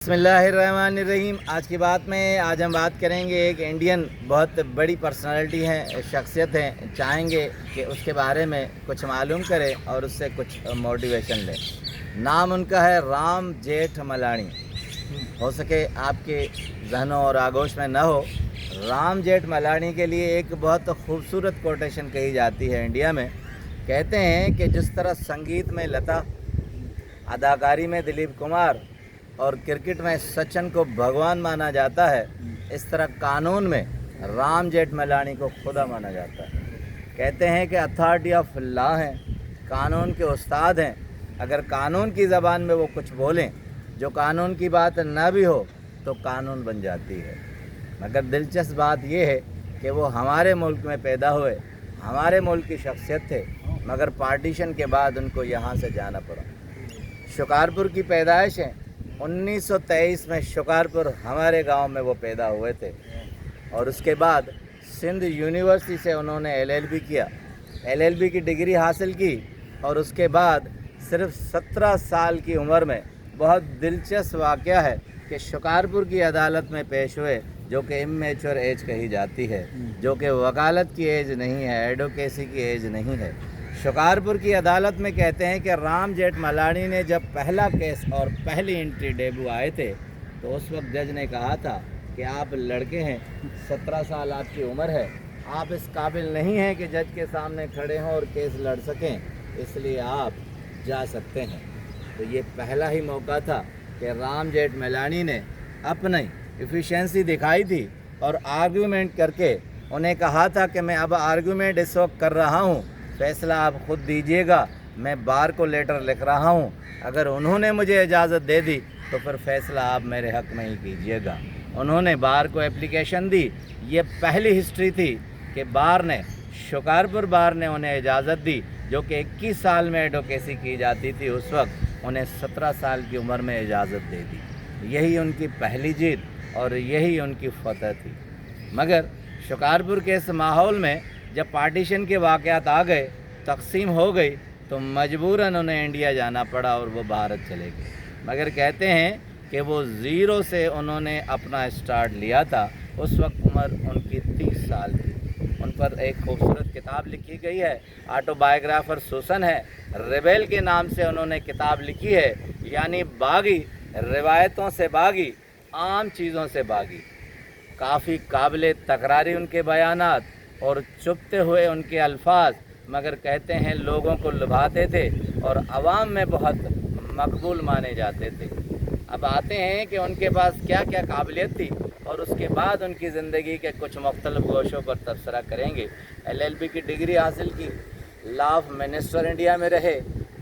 बिस्मिल्लाहिर्रहमानिर्रहीम। आज हम बात करेंगे एक इंडियन बहुत बड़ी पर्सनालिटी है, शख्सियत है। चाहेंगे कि उसके बारे में कुछ मालूम करें और उससे कुछ मोटिवेशन लें। नाम उनका है राम जेठमलानी। हो सके आपके जहनों और आगोश में न हो, राम जेठमलानी के लिए एक बहुत खूबसूरत कोटेशन कही जाती है इंडिया में। कहते हैं कि जिस तरह संगीत में लता, अदाकारी में दिलीप कुमार और क्रिकेट में सचिन को भगवान माना जाता है, इस तरह कानून में राम जेठमलानी को खुदा माना जाता है। कहते हैं कि अथॉरिटी ऑफ लॉ हैं, कानून के उस्ताद हैं। अगर कानून की ज़बान में वो कुछ बोलें, जो कानून की बात ना भी हो तो कानून बन जाती है। मगर दिलचस्प बात ये है कि वो हमारे मुल्क में पैदा हुए, हमारे मुल्क की शख्सियत थे, मगर पार्टीशन के बाद उनको यहाँ से जाना पड़ा। शिकारपुर की पैदाइश है। 1923 में शिकारपुर हमारे गांव में वो पैदा हुए थे और उसके बाद सिंध यूनिवर्सिटी से उन्होंने LLB किया, LLB की डिग्री हासिल की और उसके बाद सिर्फ 17 साल की उम्र में बहुत दिलचस्प वाक़या है कि शिकारपुर की अदालत में पेश हुए, जो कि इमेच्योर एज कही जाती है, जो कि वकालत की एज नहीं है, एडवोकेसी की एज नहीं है। शिकारपुर की अदालत में कहते हैं कि राम जेठमलानी ने जब पहला केस और पहली एंट्री डेब्यू आए थे तो उस वक्त जज ने कहा था कि आप लड़के हैं, 17 साल आपकी उम्र है, आप इस काबिल नहीं हैं कि जज के सामने खड़े हों और केस लड़ सकें, इसलिए आप जा सकते हैं। तो ये पहला ही मौका था कि राम जेठमलानी ने अपनी एफिशिएंसी दिखाई थी और आर्गूमेंट करके उन्हें कहा था कि मैं अब आर्गूमेंट इस वक्त कर रहा हूँ, फैसला आप खुद दीजिएगा, मैं बार को लेटर लिख रहा हूँ, अगर उन्होंने मुझे इजाज़त दे दी तो फिर फैसला आप मेरे हक़ में ही कीजिएगा। उन्होंने बार को एप्लीकेशन दी। ये पहली हिस्ट्री थी कि बार ने, शिकारपुर बार ने उन्हें इजाज़त दी, जो कि 21 साल में एडवोकेसी की जाती थी, उस वक्त उन्हें 17 साल की उम्र में इजाज़त दे दी। यही उनकी पहली जीत और यही उनकी फतह थी। मगर शिकारपुर के इस माहौल में जब पार्टीशन के वाक़यात आ गए, तकसीम हो गई, तो मजबूरन उन्हें इंडिया जाना पड़ा और वो भारत चले गए। मगर कहते हैं कि वो ज़ीरो से उन्होंने अपना स्टार्ट लिया था। उस वक्त उम्र उनकी 30 साल थी। उन पर एक खूबसूरत किताब लिखी गई है, ऑटोबायोग्राफर सुसन है, रेबेल के नाम से उन्होंने किताब लिखी है, यानी बागी, रिवायतों से बागी, आम चीज़ों से बागी। काफ़ी काबिल तकरारी उनके बयानात और चुपते हुए उनके अल्फाज, मगर कहते हैं लोगों को लुभाते थे और आवाम में बहुत मकबूल माने जाते थे। अब आते हैं कि उनके पास क्या क्या काबिलियत थी और उसके बाद उनकी ज़िंदगी के कुछ मुख्तलिफ गोशों पर तबसरा करेंगे। LLB की डिग्री हासिल की, लॉ ऑफ मिनिस्टर इंडिया में रहे,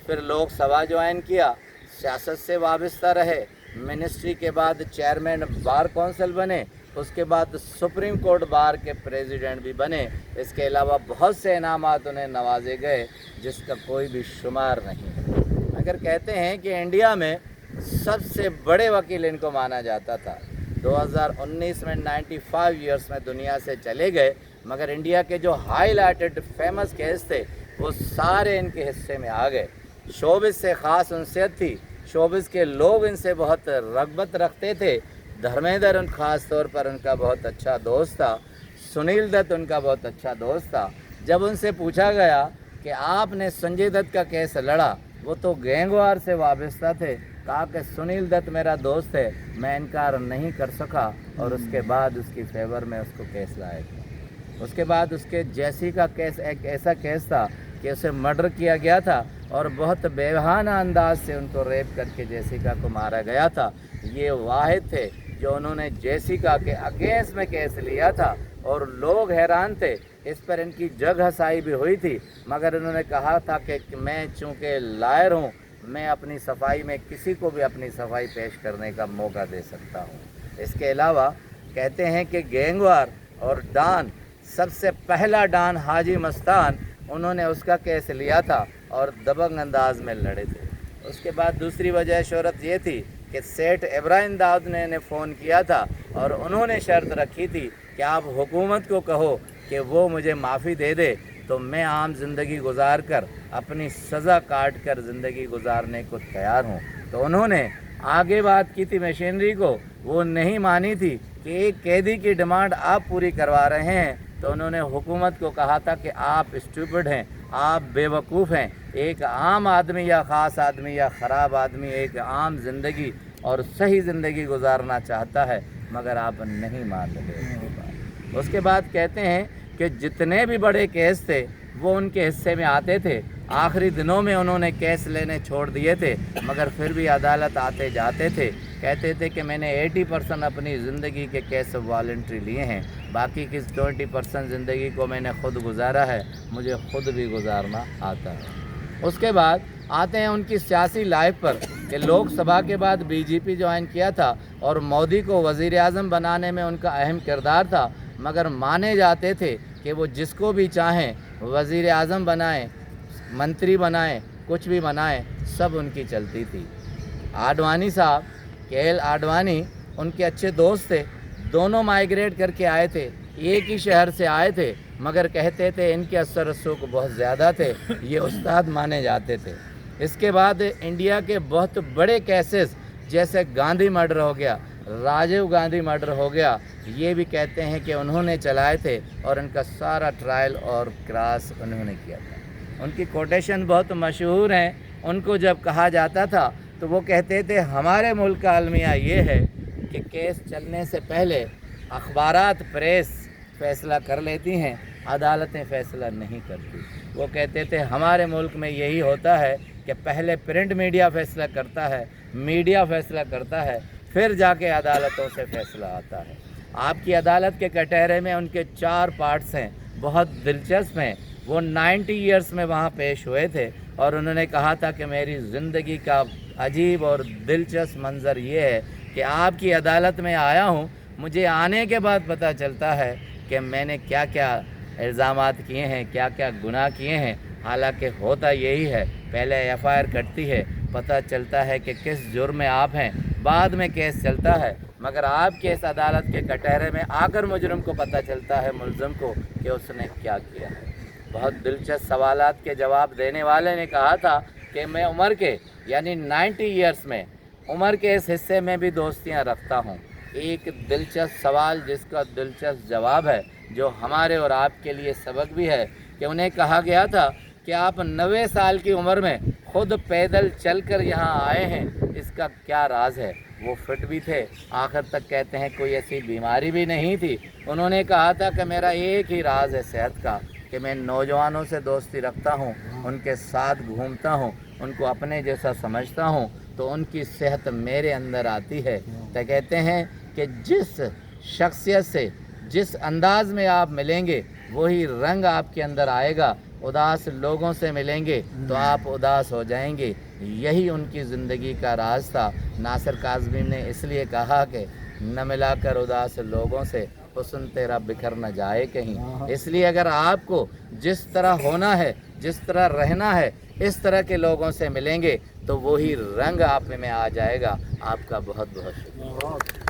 फिर लोकसभा ज्वाइन किया, सियासत से वाबस्ता रहे, मिनिस्ट्री के बाद चेयरमैन बार कौंसिल बने, उसके बाद सुप्रीम कोर्ट बार के प्रेसिडेंट भी बने। इसके अलावा बहुत से इनामात उन्हें नवाजे गए जिसका कोई भी शुमार नहीं है। मगर कहते हैं कि इंडिया में सबसे बड़े वकील इनको माना जाता था। 2019 में 95 ईयर्स में दुनिया से चले गए, मगर इंडिया के जो हाईलाइटेड फेमस केस थे वो सारे इनके हिस्से में आ गए। शोबिस से ख़ास उनसियत थी, शोबिस के लोग इनसे बहुत रग़बत रखते थे। धर्मेंद्र उन ख़ास तौर पर उनका बहुत अच्छा दोस्त था, सुनील दत्त उनका बहुत अच्छा दोस्त था। जब उनसे पूछा गया कि आपने संजय दत्त का केस लड़ा, वो तो गैंगवार से वाबस्ता थे, कहा कि सुनील दत्त मेरा दोस्त है, मैं इनकार नहीं कर सका और उसके बाद उसकी फेवर में उसको केस लाया गया। उसके बाद उसके जैसी का केस एक ऐसा केस था कि उसे मर्डर किया गया था और बहुत बेबहाना अंदाज से उनको रेप करके जेसिका को मारा गया था। ये वाहिद थे जो उन्होंने जेसिका के अगेंस्ट में केस लिया था और लोग हैरान थे। इस पर इनकी जग हसाई भी हुई थी, मगर उन्होंने कहा था कि मैं चूँकि लायर हूँ, मैं अपनी सफाई में किसी को भी अपनी सफाई पेश करने का मौका दे सकता हूँ। इसके अलावा कहते हैं कि गैंगवार और डान, सबसे पहला डान हाजी मस्तान, उन्होंने उसका केस लिया था और दबंग अंदाज में लड़े थे। उसके बाद दूसरी वजह शोहरत ये थी कि सेठ इब्राहिम दाऊद ने फ़ोन किया था और उन्होंने शर्त रखी थी कि आप हुकूमत को कहो कि वो मुझे माफ़ी दे दे तो मैं आम ज़िंदगी गुजार कर अपनी सज़ा काट कर ज़िंदगी गुजारने को तैयार हूँ। तो उन्होंने आगे बात की थी मशीनरी को, वो नहीं मानी थी कि एक कैदी की डिमांड आप पूरी करवा रहे हैं, तो उन्होंने हुकूमत को कहा था कि आप स्टूपिड हैं, आप बेवकूफ़ हैं। एक आम आदमी या ख़ास आदमी या ख़राब आदमी एक आम ज़िंदगी और सही ज़िंदगी गुजारना चाहता है, मगर आप नहीं मान रहे। उसके बाद कहते हैं कि जितने भी बड़े केस थे वो उनके हिस्से में आते थे। आखिरी दिनों में उन्होंने केस लेने छोड़ दिए थे, मगर फिर भी अदालत आते जाते थे। कहते थे कि मैंने 80% अपनी ज़िंदगी के केस वॉलंटरी लिए हैं, बाकी की 20% ज़िंदगी को मैंने ख़ुद गुजारा है, मुझे ख़ुद भी गुजारना आता है। उसके बाद आते हैं उनकी सियासी लाइफ पर कि लोकसभा के बाद बीजेपी ज्वाइन किया था और मोदी को वज़ीर आज़म बनाने में उनका अहम किरदार था, मगर माने जाते थे कि वो जिसको भी चाहें वज़ीर आज़म बनाएं, मंत्री बनाएं, कुछ भी बनाएं, सब उनकी चलती थी। आडवाणी साहब, KL आडवाणी उनके अच्छे दोस्त थे, दोनों माइग्रेट करके आए थे, एक ही शहर से आए थे, मगर कहते थे इनके असर रसूख बहुत ज़्यादा थे, ये उस्ताद माने जाते थे। इसके बाद इंडिया के बहुत बड़े केसेस जैसे गांधी मर्डर हो गया, राजीव गांधी मर्डर हो गया, ये भी कहते हैं कि उन्होंने चलाए थे और इनका सारा ट्रायल और क्रॉस उन्होंने किया था। उनकी कोटेशन बहुत मशहूर हैं। उनको जब कहा जाता था तो वो कहते थे हमारे मुल्क का अलमिया ये है कि केस चलने से पहले अखबारात प्रेस फ़ैसला कर लेती हैं, अदालतें फ़ैसला नहीं करती। वो कहते थे हमारे मुल्क में यही होता है कि पहले प्रिंट मीडिया फ़ैसला करता है, मीडिया फ़ैसला करता है, फिर जाके अदालतों से फ़ैसला आता है। आपकी अदालत के कटहरे में उनके 4 पार्ट्स हैं, बहुत दिलचस्प हैं। वो 90 ईयर्स में वहाँ पेश हुए थे और उन्होंने कहा था कि मेरी ज़िंदगी का अजीब और दिलचस्प मंज़र ये है कि आपकी अदालत में आया हूँ, मुझे आने के बाद पता चलता है कि मैंने क्या क्या इल्ज़ामात किए हैं, क्या क्या गुनाह किए हैं। हालांकि होता यही है, पहले FIR कटती है, पता चलता है कि किस जुर्म में आप हैं, बाद में केस चलता है, मगर आपके इस अदालत के कटहरे में आकर मुजरिम को पता चलता है, मुलज़िम को, कि उसने क्या किया है। बहुत दिलचस्प सवालात के जवाब देने वाले ने कहा था कि मैं उम्र के यानी 90 ईयर्स में उम्र के इस हिस्से में भी दोस्तियां रखता हूं। एक दिलचस्प सवाल जिसका दिलचस्प जवाब है, जो हमारे और आपके लिए सबक भी है, कि उन्हें कहा गया था कि आप 90 साल की उम्र में खुद पैदल चलकर यहाँ आए हैं, इसका क्या राज है। वो फिट भी थे, आखिर तक कहते हैं कोई ऐसी बीमारी भी नहीं थी। उन्होंने कहा था कि मेरा एक ही राज है सेहत का, कि मैं नौजवानों से दोस्ती रखता हूँ, उनके साथ घूमता हूँ, उनको अपने जैसा समझता हूँ, तो उनकी सेहत मेरे अंदर आती है। तो कहते हैं कि जिस शख्सियत से, जिस अंदाज़ में आप मिलेंगे वही रंग आपके अंदर आएगा। उदास लोगों से मिलेंगे तो आप उदास हो जाएंगे, यही उनकी ज़िंदगी का राज था। नासिर काज़मी ने इसलिए कहा कि न मिलाकर उदास लोगों से हुस्न तेरा बिखर न जाए कहीं। इसलिए अगर आपको जिस तरह होना है, जिस तरह रहना है, इस तरह के लोगों से मिलेंगे तो वही रंग आप में आ जाएगा। आपका बहुत बहुत शुक्रिया।